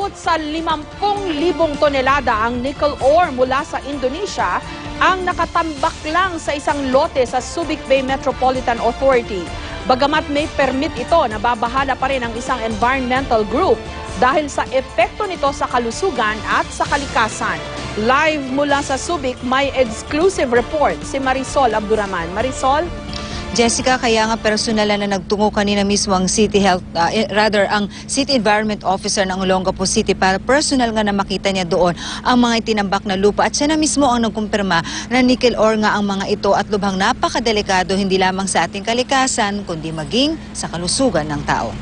Umabot sa 50,000 tonelada ang nickel ore mula sa Indonesia ang nakatambak lang sa isang lote sa Subic Bay Metropolitan Authority. Bagamat may permit ito, nababahala pa rin ang isang environmental group dahil sa epekto nito sa kalusugan at sa kalikasan. Live mula sa Subic, may exclusive report si Marisol Abduraman. Marisol? Jessica, kaya nga personal na nagtungo kanina mismo ang ang City Environment Officer ng Olongapo City para personal nga na makita niya doon ang mga itinambak na lupa at siya na mismo ang nagkumpirma na nickel ore nga ang mga ito at lubhang napakadelikado hindi lamang sa ating kalikasan kundi maging sa kalusugan ng tao.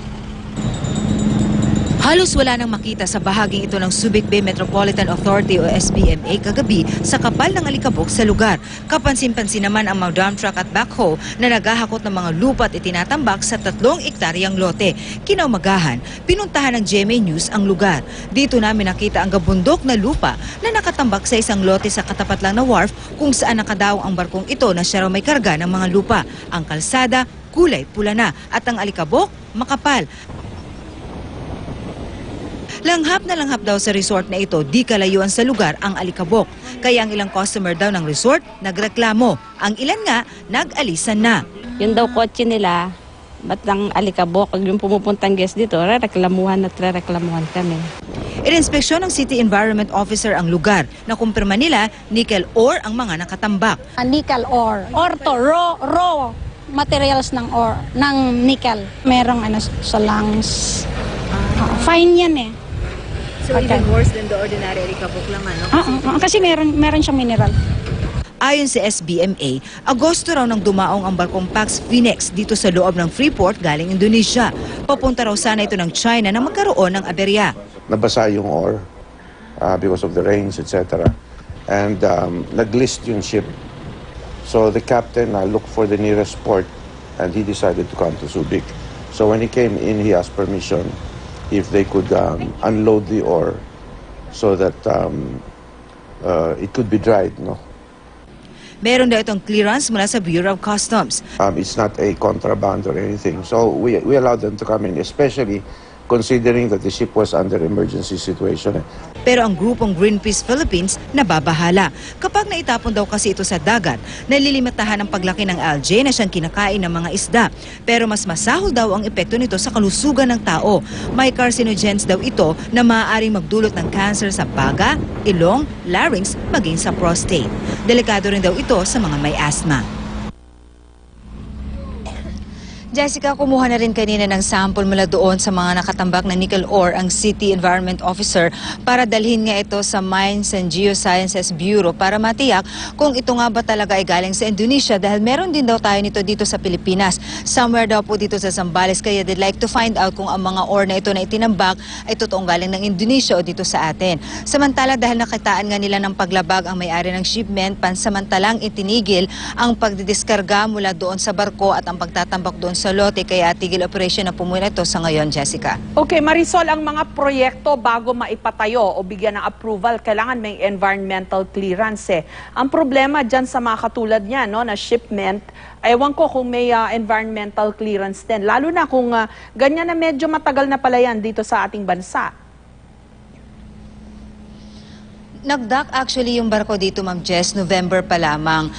Halos wala nang makita sa bahaging ito ng Subic Bay Metropolitan Authority o SBMA kagabi sa kapal ng alikabok sa lugar. Kapansin-pansin naman ang mga dump truck at backhoe na naghahakot ng mga lupa at itinatambak sa 3 ektaryang lote. Kinaumagahan, pinuntahan ng GMA News ang lugar. Dito namin nakita ang gabundok na lupa na nakatambak sa isang lote sa katapat lang na wharf kung saan nakadaong ang barkong ito na siya raw may karga ng mga lupa. Ang kalsada, kulay pula na at ang alikabok, makapal. Langhap na langhap daw sa resort na ito, di kalayuan sa lugar ang alikabok. Kaya ang ilang customer daw ng resort nagreklamo. Ang ilan nga, nag-alisan na. Yun daw kotse nila, ba't ang alikabok? Yung pumupuntang guest dito, reklamuhan kami. Ininspeksyon ng City Environment Officer ang lugar. Nakumpirma nila, nickel ore ang mga nakatambak. Nickel ore. Ore to, raw materials ng ore, ng nickel. Merong sa lungs. Fine yan eh. So even worse than the ordinary alikabok lang ano? Kasi meron siyang mineral. Ayon sa SBMA, Agosto raw nang dumaong ang barkong Pax Phoenix dito sa loob ng Freeport galing Indonesia. Papunta raw sana ito ng China na magkaroon ng aberya. Nabasa yung ore because of the rains, etc. And nag-list yung ship. So the captain looked for the nearest port and he decided to come to Subic. So when he came in, he asked permission if they could unload the ore so that it could be dried, no? Meron daw itong clearance mula sa Bureau of Customs. It's not a contraband or anything. So we allowed them to come in, especially considering that the ship was under emergency situation. Pero ang grupong Greenpeace Philippines nababahala. Kapag naitapon daw kasi ito sa dagat, nalilimitahan ang paglaki ng algae na siyang kinakain ng mga isda. Pero mas masahol daw ang epekto nito sa kalusugan ng tao. May carcinogens daw ito na maaaring magdulot ng cancer sa baga, ilong, larynx, maging sa prostate. Delikado rin daw ito sa mga may asthma. Jessica, kumuha na rin kanina ng sample mula doon sa mga nakatambak na nickel ore ang City Environment Officer para dalhin nga ito sa Mines and Geosciences Bureau para matiyak kung ito nga ba talaga ay galing sa Indonesia dahil meron din daw tayo nito dito sa Pilipinas. Somewhere daw po dito sa Zambales kaya they'd like to find out kung ang mga ore na ito na itinambak ay totoong galing ng Indonesia o dito sa atin. Samantala dahil nakitaan nga nila ng paglabag ang may-ari ng shipment, pansamantalang itinigil ang pagdidiskarga mula doon sa barko at ang pagtatambak doon sa lote kaya tigil operation na pumuna ito sa ngayon, Jessica. Okay, Marisol, ang mga proyekto bago maipatayo o bigyan ng approval, kailangan may environmental clearance eh. Ang problema dyan sa mga katulad niya, no, na shipment, ewan ko kung may environmental clearance din. Lalo na kung ganyan na medyo matagal na pala yan dito sa ating bansa. Nag-dock actually yung barko dito, Ma'am Jess, November pa lamang.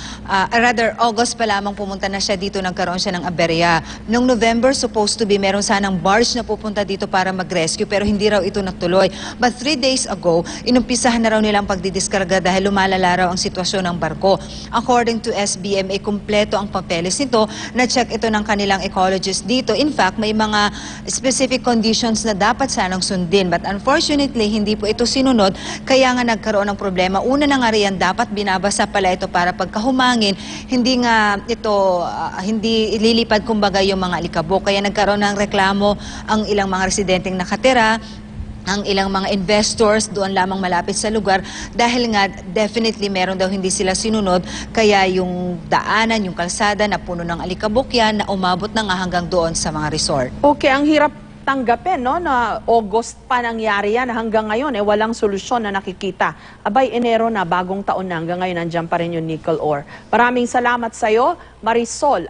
August pa lamang pumunta na siya dito, nagkaroon siya ng aberya. Noong November, supposed to be, meron sanang barge na pupunta dito para mag-rescue, pero hindi raw ito natuloy. But 3 days ago, inumpisahan na raw nilang pagdidiskarga dahil lumalala raw ang sitwasyon ng barko. According to SBMA, kumpleto ang papeles nito, na-check ito ng kanilang ecologist dito. In fact, may mga specific conditions na dapat sanang sundin. But unfortunately, hindi po ito sinunod, kaya nga nagkaroon ng problema. Una na nga riyan, dapat binabasa pala ito para pagkahumangin, hindi nga ito, hindi ililipad kumbaga yung mga alikabok. Kaya nagkaroon ng reklamo ang ilang mga residenteng nakatira, ang ilang mga investors doon lamang malapit sa lugar dahil nga definitely meron daw hindi sila sinunod kaya yung daanan, yung kalsada na puno ng alikabok yan na umabot na nga hanggang doon sa mga resort. Okay, ang hirap tanggapin, no, na August pa nangyari yan hanggang ngayon walang solusyon na nakikita. Abay, Enero na, bagong taon na, hanggang ngayon nandiyan pa rin yung nickel ore. Maraming salamat sa iyo, Marisol.